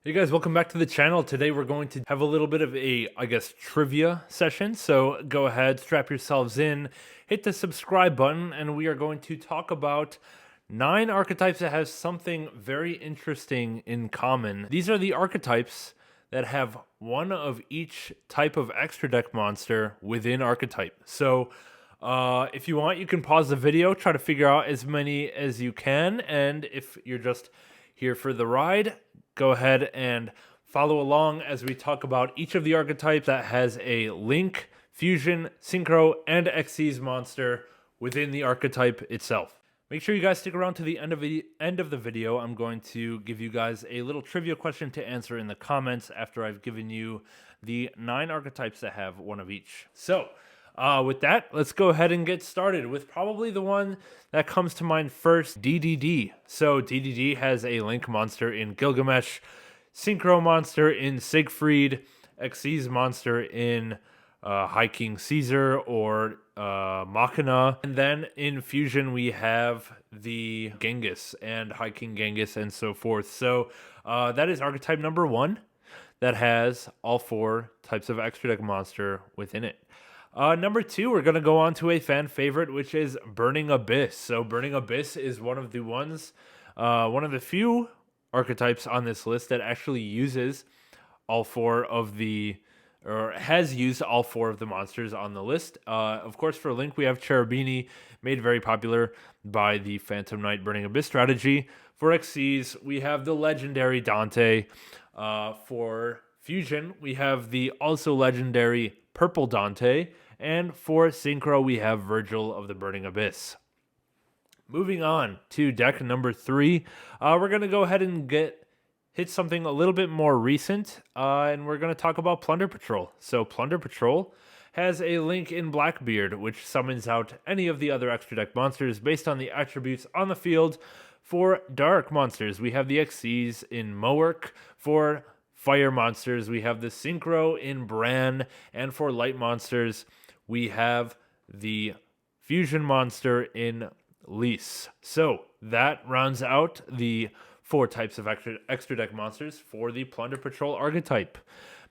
Hey guys, welcome back to the channel. Today we're going to have a little bit of a, trivia session. So go ahead, strap yourselves in, hit the subscribe button, and we are going to talk about 9 archetypes that have something very interesting in common. These are the archetypes that have one of each type of extra deck monster within archetype. So if you want, you can pause the video, try to figure out as many as you can, and if you're just here for the ride, go ahead and follow along as we talk about each of the archetypes that has a link, fusion, synchro, and Xyz monster within the archetype itself. Make sure you guys stick around to the end of the video. I'm going to give you guys a little trivia question to answer in the comments after I've given you the 9 archetypes that have one of each. So, with that, let's go ahead and get started with probably the one that comes to mind first, DDD. So DDD has a link monster in Gilgamesh, synchro monster in Siegfried, Xyz monster in High King Caesar or Machina. And then in Fusion, we have the Genghis and High King Genghis and so forth. So that is archetype number 1 that has all 4 types of extra deck monster within it. Number 2, we're going to go on to a fan favorite, which is Burning Abyss. So Burning Abyss is one of the few archetypes on this list that actually uses all 4 of the, or has used all 4 of the monsters on the list. Of course, for Link, we have Cherubini, made very popular by the Phantom Knight Burning Abyss strategy. For Xyz, we have the legendary Dante. For Fusion, we have the also legendary Purple Dante, and for Synchro, we have Virgil of the Burning Abyss. Moving on to deck number 3, we're going to go ahead and hit something a little bit more recent, and we're going to talk about Plunder Patrol. So Plunder Patrol has a link in Blackbeard, which summons out any of the other extra deck monsters based on the attributes on the field. For dark monsters, we have the Xyz in Mowerk. For fire monsters, we have the Synchro in Bran, and for light monsters, we have the fusion monster in Lys. So that rounds out the 4 types of extra deck monsters for the Plunder Patrol archetype.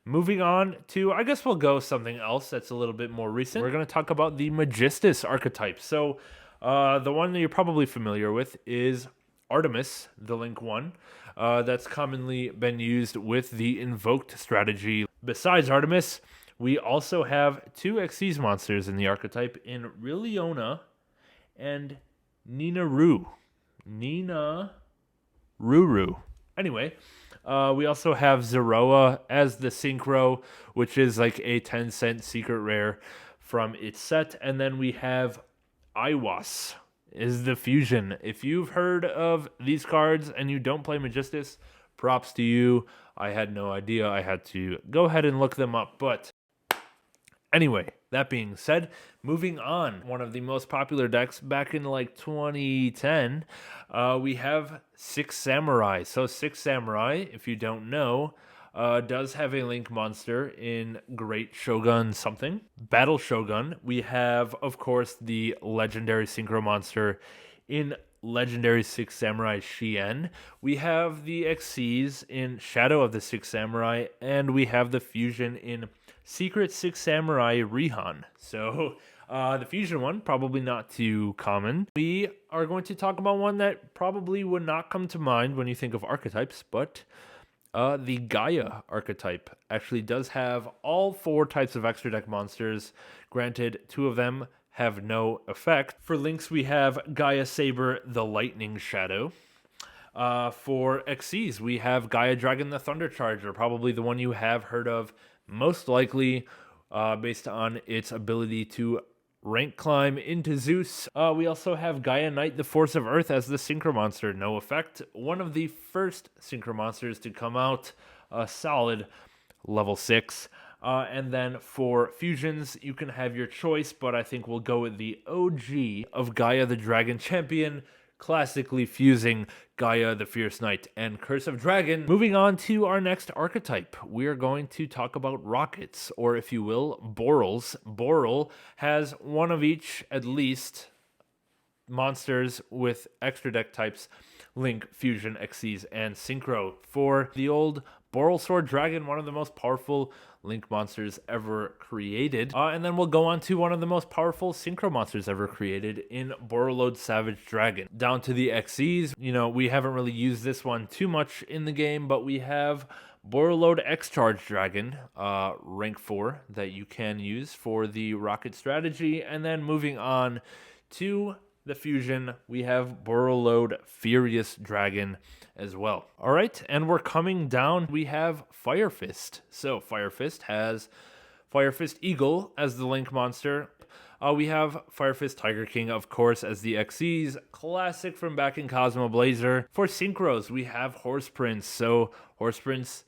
Moving on to, I guess we'll go something else that's a little bit more recent. We're going to talk about the Magistas archetype. So the one that you're probably familiar with is Artemis, the Link 1. That's commonly been used with the Invoked strategy. Besides Artemis, we also have 2 Xyz monsters in the archetype in Riliona and Nina Ruru. Anyway, we also have Zeroa as the Synchro, which is like a 10-cent secret rare from its set. And then we have Iwas is the fusion. If you've heard of these cards and you don't play Magistas, props to you. I had no idea. I had to go ahead and look them up. But anyway, that being said, moving on. One of the most popular decks back in like 2010, we have Six Samurai. So Six Samurai, if you don't know, does have a link monster in Great Shogun something. Battle Shogun. We have, of course, the legendary synchro monster in legendary Six Samurai Shien. We have the Xyz in Shadow of the Six Samurai, and we have the fusion in Secret Six Samurai Rihan. So the fusion one, probably not too common. We are going to talk about one that probably would not come to mind when you think of archetypes, but the Gaia archetype actually does have all 4 types of extra deck monsters. Granted, 2 of them have no effect. For links, we have Gaia Saber, the Lightning Shadow. For Xyz, we have Gaia Dragon, the Thunder Charger, probably the one you have heard of most likely based on its ability to rank climb into Zeus. We also have Gaia Knight, the Force of Earth, as the Synchro monster. No effect. One of the first Synchro monsters to come out, a solid level 6. And then for fusions, you can have your choice, but I think we'll go with the OG of Gaia the Dragon Champion, classically fusing Gaia the Fierce Knight and Curse of Dragon. Moving on to our next archetype, we are going to talk about rockets, or if you will, Borals. Boral has one of each, at least, monsters with extra deck types Link, Fusion, Xyz, and Synchro. For the old Borrelsword Dragon, one of the most powerful Link monsters ever created. And then we'll go on to one of the most powerful Synchro monsters ever created in Borreload Savage Dragon. Down to the XEs, you know, we haven't really used this one too much in the game, but we have Borreload X-Charge Dragon, rank 4, that you can use for the rocket strategy. And then moving on to the fusion, we have Borreload Furious Dragon as well. All right, and we're coming down. We have Firefist. So Firefist has Firefist Eagle as the Link monster. We have Firefist Tiger King, of course, as the XEs. Classic from back in Cosmo Blazer. For Synchros, we have Horse Prince. So Horse Prince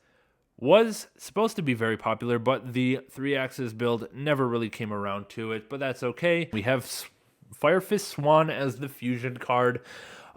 was supposed to be very popular, but the 3-axis build never really came around to it, but that's okay. We have Firefist Swan as the fusion card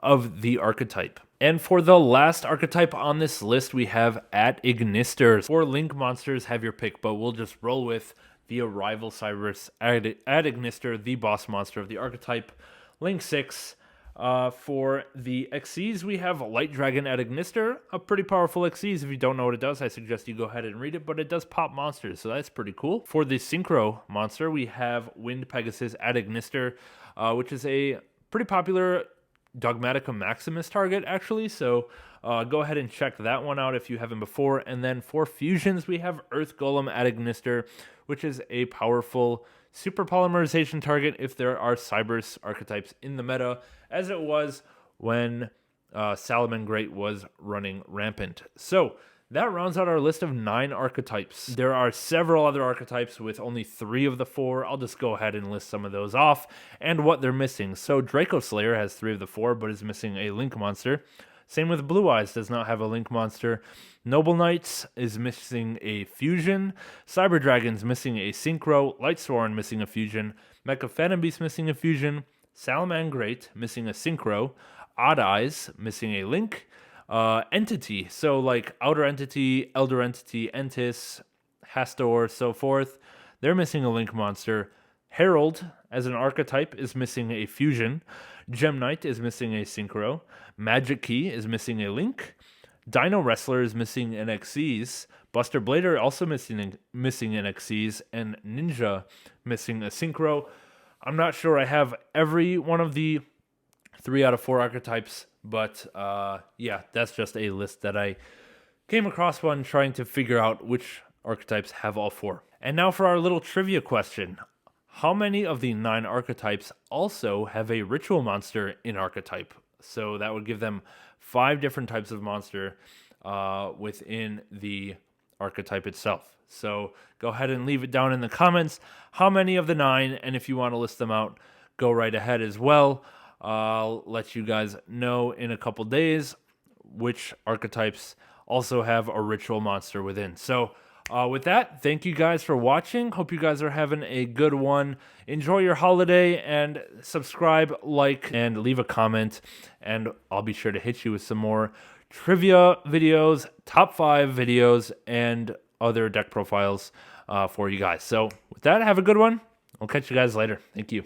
of the archetype. And for the last archetype on this list, we have Ignister. For Link monsters, have your pick, but we'll just roll with the Arrival Cyrus Ignister, the boss monster of the archetype. Link 6. For the XEs, we have Light Dragon Ignister, a pretty powerful XEs. If you don't know what it does, I suggest you go ahead and read it, but it does pop monsters, so that's pretty cool. For the Synchro monster, we have Wind Pegasus Ignister, which is a pretty popular Dogmatica Maximus target, actually, so go ahead and check that one out if you haven't before. And then for fusions, we have Earth Golem Ignister, which is a powerful super polymerization target if there are Cybers archetypes in the meta, as it was when Salamangreat was running rampant. So that rounds out our list of 9 archetypes. There are several other archetypes with only 3 of the 4. I'll just go ahead and list some of those off and what they're missing. So Draco Slayer has 3 of the 4, but is missing a Link monster. Same with Blue Eyes, does not have a Link monster. Noble Knights is missing a fusion. Cyber Dragon's missing a synchro. Lightsworn missing a fusion. Mecha Phantom Beast missing a fusion. Salamangreat missing a synchro. Odd Eyes missing a Link. Entity, so like Outer Entity, Elder Entity, Entis, Hastor, so forth. They're missing a Link monster. Herald, as an archetype, is missing a fusion. Gem Knight is missing a synchro. Magic Key is missing a Link. Dino Wrestler is missing an XEs. Buster Blader also missing an XEs. And Ninja missing a synchro. I'm not sure I have every one of the 3 out of 4 archetypes, but yeah, that's just a list that I came across when trying to figure out which archetypes have all 4. And now for our little trivia question. How many of the 9 archetypes also have a ritual monster in archetype? So that would give them 5 different types of monster within the archetype itself. So go ahead and leave it down in the comments how many of the 9, and if you want to list them out, go right ahead as well. I'll let you guys know in a couple days which archetypes also have a ritual monster within. So with that, thank you guys for watching. Hope you guys are having a good one. Enjoy your holiday, and subscribe, like, and leave a comment. And I'll be sure to hit you with some more trivia videos, top 5 videos, and other deck profiles for you guys. So with that, have a good one. I'll catch you guys later. Thank you.